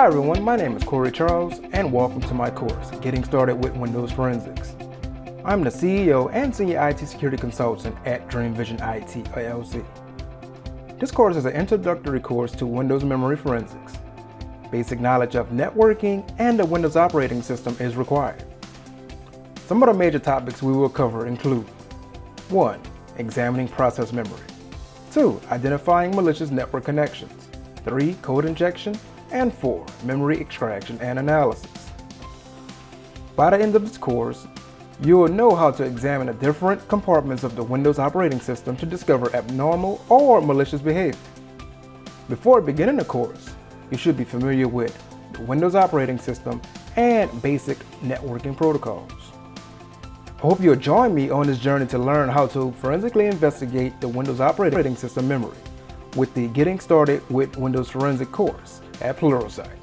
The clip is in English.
Hi everyone, my name is Corey Charles and welcome to my course, Getting Started with Windows Forensics. I'm the CEO and Senior IT Security Consultant at Dream Vision IT LLC. This course is an introductory course to Windows memory forensics. Basic knowledge of networking and the Windows operating system is required. Some of the major topics we will cover include 1. Examining process memory. 2. Identifying malicious network connections. 3. Code injection. And 4. Memory extraction and analysis. By the end of this course, you will know how to examine the different compartments of the Windows operating system to discover abnormal or malicious behavior. Before beginning the course, you should be familiar with the Windows operating system and basic networking protocols. I hope you'll join me on this journey to learn how to forensically investigate the Windows operating system memory with the Getting Started with Windows Forensic course at Pluralsight.